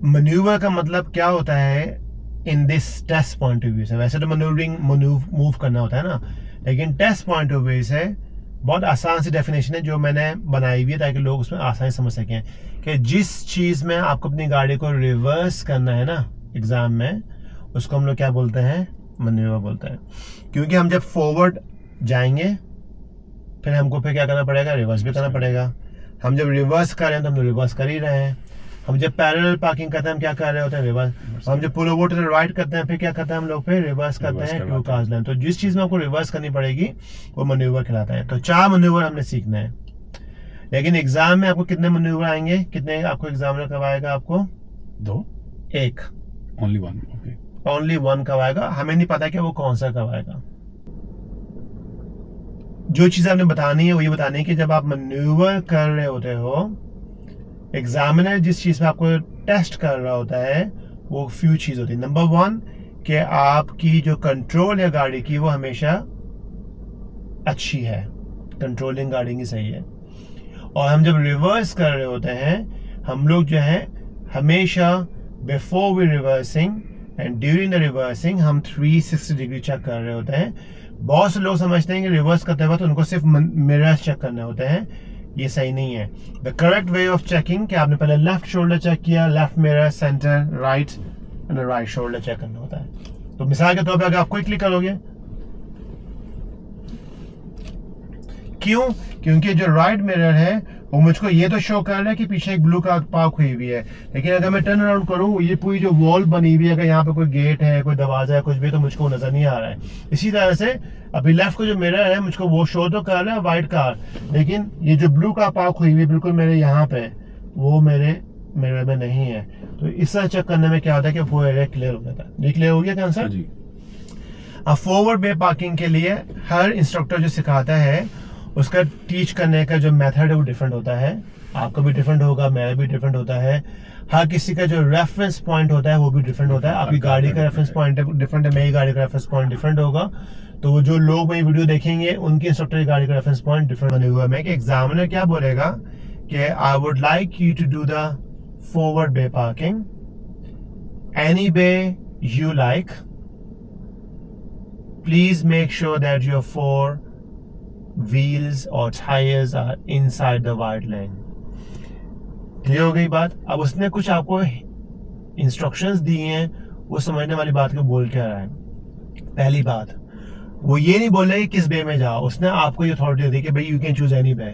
Manoeuvre का मतलब क्या होता है in this test point of view से? वैसे तो मैन्यूवरिंग मूव करना होता है ना, लेकिन टेस्ट पॉइंट ऑफ व्यू से बहुत आसान सी डेफिनेशन है जो मैंने बनाई हुई है ताकि लोग उसमें आसानी समझ सकें कि जिस चीज़ में आपको अपनी गाड़ी को रिवर्स करना है ना एग्जाम में, उसको हम लोग क्या बोलते हैं? मैन्यूवर बोलते हैं। क्योंकि हम जब फॉरवर्ड जाएंगे फिर हमको फिर क्या करना पड़ेगा? रिवर्स भी करना पड़ेगा। हम जब रिवर्स कर रहे हैं तो हम लोग रिवर्स कर ही रहे हैं। हम जब पैरेलल पार्किंग करते हैं हम क्या कर रहे होते हैं? रिवर्स। हम जब pull over to the right करते हैं फिर क्या करते हैं हम लोग? फिर रिवर्स करते हैं टू कार्स लेन। तो जिस चीज में आपको रिवर्स करनी पड़ेगी वो मैन्यूवर कहलाता है। तो 4 मैन्यूवर हमने सीखना है, लेकिन एग्जाम में आपको कितने मैन्यूवर आएंगे? कितने आपको एग्जामिनर करवाएगा? आपको 2, 1, ओनली 1। ओके, ओनली 1 करवाएगा। हमें नहीं पता कि वो कौन सा करवाएगा। जो चीज आपने बतानी है वो ये बतानी है कि जब आप मैन्यूवर कर रहे होते हो, एग्जामिनर जिस चीज पे आपको टेस्ट कर रहा होता है वो फ्यू चीज होती है। नंबर 1 कि आपकी जो कंट्रोल है गाड़ी की वो हमेशा अच्छी है, कंट्रोलिंग गाड़ी की सही है। और हम जब रिवर्स कर रहे होते हैं हम लोग जो है हमेशा before we reversing and during the reversing हम 360 डिग्री चेक कर रहे होते हैं। बहुत से लोग समझते हैं कि रिवर्स करते वक्त उनको सिर्फ मिरर्स चेक करने होते हैं, ये सही नहीं है। The correct way of checking कि आपने पहले लेफ्ट शोल्डर चेक किया, left mirror, centre, right and right shoulder check करना होता है। तो मिसाल के तौर पे अगर आप क्विकली करोगे, क्यों? क्योंकि जो राइट मिरर है वो मुझको ये तो शो कर रहा है कि पीछे एक ब्लू कार पार्क हुई हुई है, लेकिन अगर मैं टर्न अराउंड करूं ये पूरी जो वॉल बनी हुई है, अगर यहाँ पे कोई गेट है, कोई दरवाजा है, कुछ भी, तो मुझको नजर नहीं आ रहा है। इसी तरह से अभी लेफ्ट को जो मिरर है मुझको वो शो तो कर रहा है व्हाइट कार, लेकिन ये जो ब्लू कार पार्क हुई हुई है बिल्कुल मेरे यहाँ पे, वो मेरे मिरर में नहीं है। तो इस तरह चेक करने में क्या होता है कि वो एरिया क्लियर हो जाता है। ये क्लियर हो गया क्या आंसर? जी। अब फॉरवर्ड बे पार्किंग के लिए हर इंस्ट्रक्टर जो सिखाता है उसका टीच करने का जो मेथड है वो डिफरेंट होता है। आपका भी डिफरेंट होगा, मेरा भी डिफरेंट होता है। हर किसी का जो रेफरेंस पॉइंट होता है वो भी डिफरेंट होता है। आपकी गाड़ी का रेफरेंस पॉइंट डिफरेंट है, मेरी गाड़ी का रेफरेंस पॉइंट डिफरेंट होगा। तो वो जो लोग मेरी वीडियो देखेंगे उनकी इंस्ट्रक्टर की गाड़ी का रेफरेंस पॉइंट डिफरेंट बने हुआ है। एग्जामिनर क्या बोलेगा कि I would like you to do the forward bay parking any bay you like, please make sure that your 4 wheels or tires are inside the white lane। Clear हो गई बात? अब उसने कुछ आपको इंस्ट्रक्शंस दी हैं, वो समझने वाली बात को बोल के आ रहा है। पहली बात, वो ये नहीं बोल रहा कि किस बे में जाओ, उसने आपको ये अथॉरिटी दी कि भाई you can choose any bay,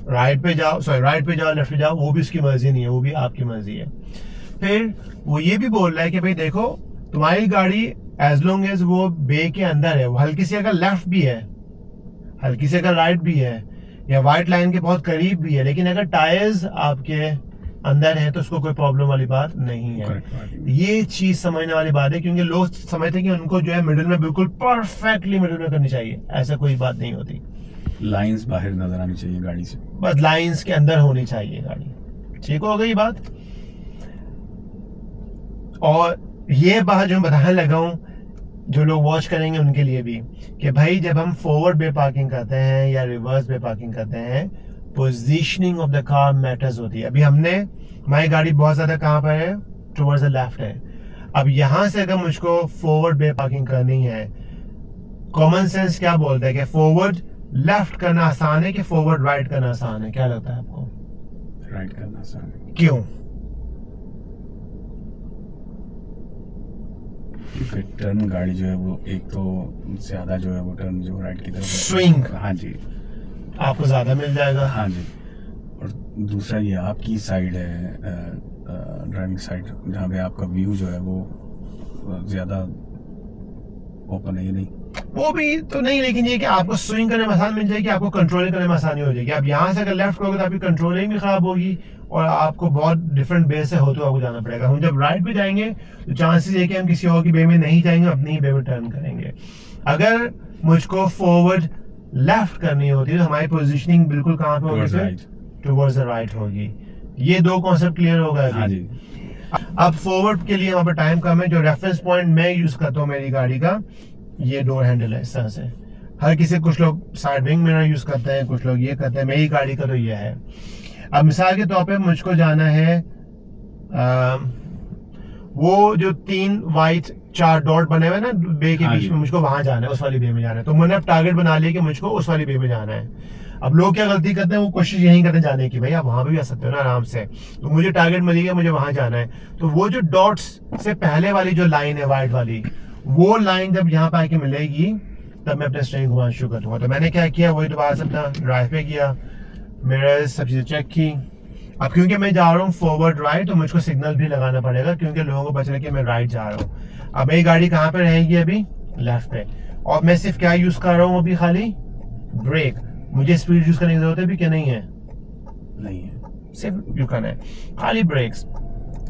right पे जाओ, सॉरी राइट पे जाओ, लेफ्ट पे जाओ, वो भी उसकी मर्जी नहीं है, वो भी आपकी मर्जी है। फिर वो ये भी बोल रहा है कि भाई देखो तुम्हारी गाड़ी एज लॉन्ग एज वो बे के अंदर है, वो हल्की सी अगर लेफ्ट भी है, हल्की से अगर राइट भी है, या व्हाइट लाइन के बहुत करीब भी है, लेकिन अगर टायर्स आपके अंदर है तो उसको कोई प्रॉब्लम वाली बात नहीं है। ये चीज समझने वाली बात है, क्योंकि लोग समझते हैं कि उनको जो है मिडिल में बिल्कुल परफेक्टली मिडिल में करनी चाहिए, ऐसा कोई बात नहीं होती। लाइंस बाहर नजर आनी चाहिए गाड़ी से, बस लाइंस के अंदर होनी चाहिए गाड़ी। ठीक हो गई बात? और ये बात जो मैं बताने लगा हूं जो लोग वॉच करेंगे उनके लिए भी, कि भाई जब हम फॉरवर्ड बे पार्किंग करते हैं या रिवर्स बे पार्किंग करते हैं, positioning of the car matters होती है। अभी हमारी गाड़ी बहुत ज्यादा कहाँ पर है? टुवर्ड्स द लेफ्ट है। अब यहां से अगर मुझको फॉरवर्ड बे पार्किंग करनी है, कॉमन सेंस क्या बोलता है कि फॉरवर्ड लेफ्ट करना आसान है कि फॉरवर्ड राइट करना आसान है? क्या लगता है आपको? राइट करना आसान है। क्यों? क्योंकि टर्न गाड़ी जो है वो एक तो ज्यादा जो है वो टर्न जो राइट की तरफ स्विंग, हाँ जी, आपको ज्यादा मिल जाएगा। हाँ जी। और दूसरा ये आपकी साइड है, ड्राइविंग साइड, जहाँ पे आपका व्यू जो है वो ज्यादा ओपन है। ये नहीं, वो भी तो नहीं, लेकिन ये कि आपको स्विंग करने में आसान मिल जाएगी, आपको कंट्रोलिंग करने में आसानी हो जाएगी। आप यहाँ से अगर लेफ्ट करोगे तो आपकी कंट्रोलिंग भी खराब होगी और आपको बहुत डिफरेंट बे से होते हुए आपको जाना पड़ेगा। हम जब राइट पे जाएंगे तो चांसेस है कि हम किसी और की बे में नहीं जाएंगे, अपनी ही बे में टर्न करेंगे। अगर मुझको फॉरवर्ड लेफ्ट करनी होती है तो हमारी पोजीशनिंग बिल्कुल कहाँ पे होगी? टुवर्ड्स द राइट होगी। ये 2 कॉन्सेप्ट क्लियर होगा हाँ जी। अब फॉरवर्ड के लिए वहां पर टाइम कम है। जो रेफरेंस पॉइंट मैं यूज करता हूँ मेरी गाड़ी का, ये डोर हैंडल है इस तरह से। हर किसी, कुछ लोग साइड विंग मिरर यूज करते हैं, कुछ लोग ये करते हैं, मेरी गाड़ी का तो ये है। अब मिसाल के तौर पे मुझको जाना है वो जो 3 वाइट 4 डॉट बने हुए ना बे के हाँ बीच जी। में, मुझको वहां जाना है, उस वाली बे में जाना है। तो मैंने अब टारगेट बना लिया कि मुझको उस वाली बे में जाना है। अब लोग क्या गलती करते हैं, वो कोशिश यही करते हैं जाने की, भाई आप वहां भी जा सकते हो ना आराम से। तो मुझे टारगेट मिल गया, मुझे वहां जाना है। तो वो जो डॉट्स से पहले वाली जो लाइन है व्हाइट वाली, वो लाइन जब यहाँ पे आके मिलेगी तब मैं अपने स्टेरिंग घुमाना शुरू कर दूंगा। तो मैंने क्या किया, वही दोबारा से अपना ड्राइव पे किया, मेरा सब चीजें चेक की। अब क्योंकि मैं जा रहा हूँ फॉरवर्ड राइट, तो मुझको सिग्नल भी लगाना पड़ेगा क्योंकि लोगों को पता चले कि मैं राइट जा रहा हूँ। अब मेरी गाड़ी कहाँ पे रहेगी अभी, लेफ्ट पे। और मैं सिर्फ क्या यूज कर रहा हूँ अभी, खाली ब्रेक। मुझे स्पीड यूज करने की जरूरत है भी कि नहीं है, नहीं है। सिर्फ यूज करना है खाली ब्रेक्स।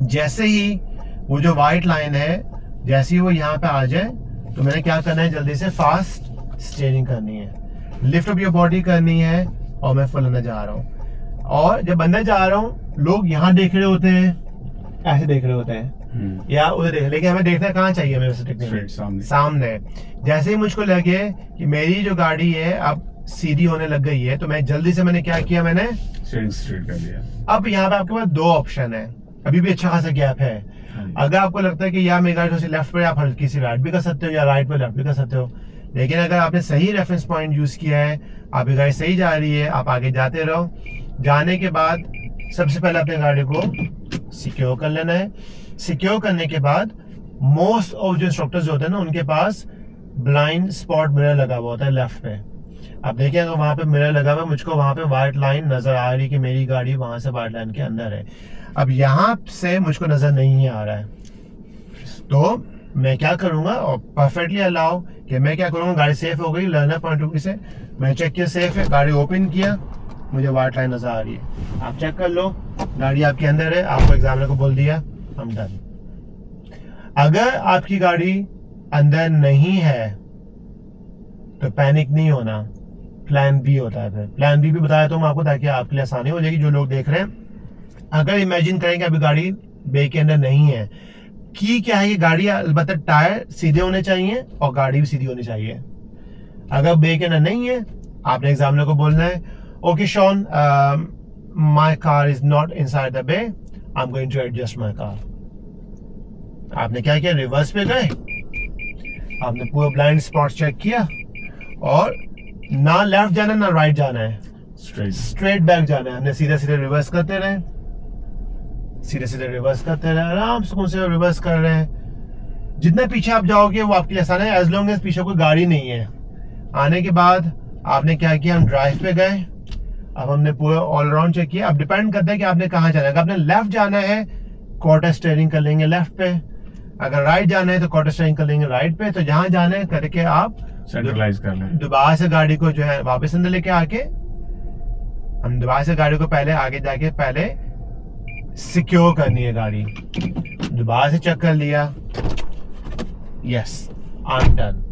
जैसे ही वो जो व्हाइट लाइन है, जैसे ही वो यहाँ पे आ जाए, तो मैंने क्या करना है, जल्दी से फास्ट स्टीयरिंग करनी है, लिफ्ट अप योर बॉडी करनी है, और मैं फुल अंदर जा रहा हूँ। और जब अंदर जा रहा हूँ, लोग यहाँ देख रहे होते हैं, ऐसे देख रहे होते हैं, या उधर देख, लेकिन हमें देखना कहाँ चाहिए, मेरे से Straight सामने। सामने। जैसे ही मुझको लगे कि मेरी जो गाड़ी है अब सीधी होने लग गई है, तो मैं जल्दी से मैंने क्या किया, मैंने स्टीयरिंग स्ट्रेट कर दिया। अब यहाँ पे आपके पास 2 ऑप्शन है, अभी भी अच्छा खासा गैप है। हाँ जी। अगर आपको लगता है कि यार मेरी गाड़ी थोड़ी सी लेफ्ट पे, आप हल्की सी राइट भी कर सकते हो, या राइट पे लेफ्ट भी कर सकते हो। लेकिन अगर आपने सही रेफरेंस पॉइंट यूज किया है, आपकी गाड़ी सही जा रही है, आप आगे जाते रहो। जाने के बाद सबसे पहले अपने गाड़ी को सिक्योर कर लेना है। सिक्योर करने के बाद मोस्ट ऑफ जो इंस्ट्रक्टर्स होते हैं ना, उनके पास ब्लाइंड स्पॉट मिरर लगा हुआ होता है लेफ्ट पे। आप देखिए, अगर वहां पे मिरर लगा हुआ है, मुझको वहां पे व्हाइट लाइन नजर आ रही है कि मेरी गाड़ी वहां से व्हाइट लाइन के अंदर है। अब यहाँ से मुझको नजर नहीं आ रहा है, तो मैं क्या करूंगा, और परफेक्टली अलाउ कि मैं क्या करूंगा, गाड़ी सेफ हो गई लर्नर पॉइंट ऑफ व्यू से, मैं चेक किया सेफ है, गाड़ी ओपन किया, मुझे व्हाइट लाइन नजर आ रही है। आप चेक कर लो, गाड़ी आपके अंदर है, आपको एग्जामिनर को बोल दिया, हम डन। अगर आपकी गाड़ी अंदर नहीं है तो पैनिक नहीं होना, प्लान बी होता है। फिर प्लान बी भी बताया तो मैं आपको, ताकि आपके लिए आसानी हो जाएगी जो लोग देख रहे हैं। अगर इमेजिन करें कि अभी गाड़ी बे के अंदर नहीं है, की क्या है, ये गाड़ी अलबत्ता टायर सीधे होने चाहिए और गाड़ी भी सीधी होनी चाहिए। अगर बे के अंदर नहीं है, आपने एग्जामिनर को बोलना है, okay Sean, my car is not inside the bay, I am going to adjust my car. आपने क्या किया, रिवर्स पे गए, आपने पूरा ब्लाइंड स्पॉट चेक किया, और ना लेफ्ट जाना ना राइट जाना है, स्ट्रेट बैक जाना है। हमने सीधे सीधे रिवर्स करते रहे, सीधे सीधे रिवर्स करते रहे, आराम से रिवर्स कर रहे हैं। जितना पीछे आप जाओगे वो आपके लिए आसान है, एज लॉन्ग एज पीछे कोई गाड़ी नहीं है। आने के बाद आपने क्या किया, हम ड्राइव पे गए, अब हमने पूरा ऑलराउंड चेक किया। अब डिपेंड करता है कि आपने कहाँ जाना है। अगर आपने लेफ्ट जाना है, क्वार्टर स्टीयरिंग कर लेंगे लेफ्ट पे, अगर राइट जाना है तो क्वार्टर स्टीयरिंग कर लेंगे राइट पे। तो जहां जाना है करके आप सेंट्रलाइज कर लें। दोबारा से गाड़ी को जो है वापस अंदर लेके आके, हम दोबारा से गाड़ी को पहले आगे जाके पहले सिक्योर करनी है गाड़ी। दोबारा से चेक कर लिया, यस आई एम डन।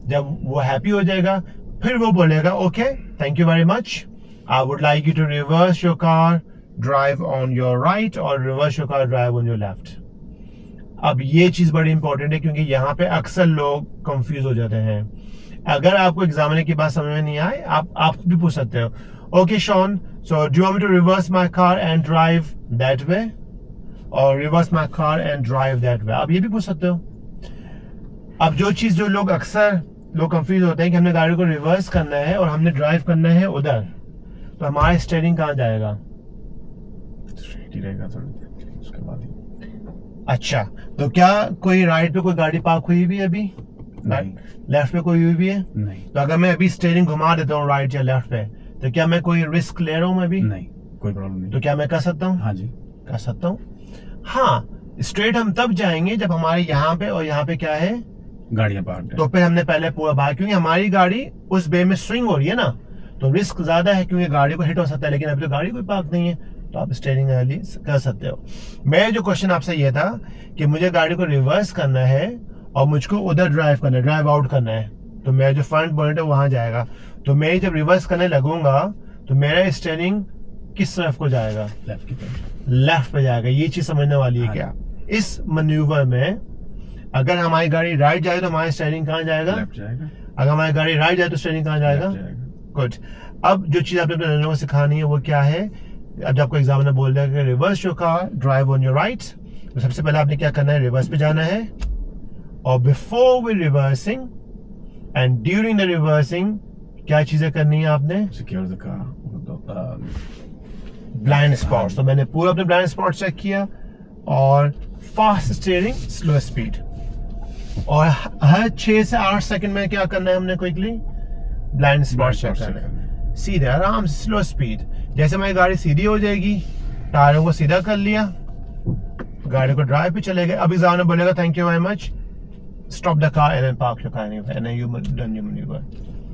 जब वो हैप्पी हो जाएगा, फिर वो बोलेगा okay thank you very much, I would like you to reverse your car, drive on your right, और reverse your car, drive on your left. अब ये चीज बड़ी इंपॉर्टेंट है, क्योंकि यहाँ पे अक्सर लोग कंफ्यूज हो जाते हैं। अगर आपको एग्जामिनर की बात समझ में नहीं आए, आप भी पूछ सकते हो, okay Shaun, so do you want me to reverse my car and drive that way, और reverse my car and drive that way, आप ये भी पूछ सकते हो। अब जो चीज जो लोग अक्सर लोग कंफ्यूज होते हैं कि हमने गाड़ी को रिवर्स करना है और हमने ड्राइव करना है उधर, तो हमारा स्टीयरिंग कहाँ जाएगा, स्ट्रेट ही रहेगा थोड़ी, उसके बाद ही। अच्छा, तो क्या कोई राइट पे कोई गाड़ी पार्क हुई भी है अभी, नहीं। लेफ्ट पे कोई हुई भी है? नहीं तो अगर मैं अभी स्टीयरिंग घुमा देता हूँ राइट या लेफ्ट पे, तो क्या मैं कोई रिस्क ले रहा हूँ अभी? नहीं, कोई प्रॉब्लम नहीं। तो क्या मैं कर सकता हूँ? हाँ जी, कर सकता हूँ। हाँ, स्ट्रेट हम तब जाएंगे जब हमारे यहाँ पे और यहाँ पे क्या है, गाड़ियां पार्क तो फिर हमने पहले पूरा भाग, क्योंकि हमारी गाड़ी उस बे में स्विंग हो रही है ना, तो रिस्क ज्यादा है क्योंकि गाड़ी को हिट हो सकता है। लेकिन अभी तो गाड़ी कोई पार्क नहीं है, तो आप स्टीयरिंग वाली कर सकते हो। मैं जो क्वेश्चन आपसे ये था कि मुझे गाड़ी को रिवर्स करना है और मुझको उधर ड्राइव करना है, ड्राइव आउट करना है, तो मेरा जो फ्रंट पॉइंट है वहां जाएगा। तो मैं जब रिवर्स करने लगूंगा तो मेरा स्टीयरिंग किस तरफ को जाएगा, लेफ्ट की तरफ। लेफ्ट पे जाएगा। ये चीज समझने वाली है हाँ। क्या, इस मैन्यूवर में अगर हमारी गाड़ी राइट जाए तो हमारा स्टीयरिंग कहाँ जाएगा, लेफ्ट जाएगा। अगर हमारी गाड़ी राइट जाए तो स्टीयरिंग कहाँ जाएगा, लेफ्ट जाएगा। गुड। अब जो चीज आपने अपने लर्नर को सिखानी है वो क्या है, अब जब आपको एग्जाम में बोल रहा है कि reverse your car, drive on your right, तो सबसे पहले आपने क्या करना है, रिवर्स पे जाना है, और before we reversing and during the reversing क्या चीजें करनी है आपने, secure the car, blind spots. तो मैंने पूरा अपने ब्लाइंड स्पॉट चेक किया, और फास्ट स्टीयरिंग, स्लो स्पीड, और हर 6 से 8 सेकंड में क्या करना है हमने, क्विकली ब्लाइंड स्पॉट चेक करना है, सीधे आराम से स्लो स्पीड। जैसे हमारी गाड़ी सीधी हो जाएगी, टायरों को सीधा कर लिया, गाड़ी को ड्राइव पे चले गए। अब एग्जाम में बोलेगा thank you very much, stop the car and park your car and you done your manoeuvre.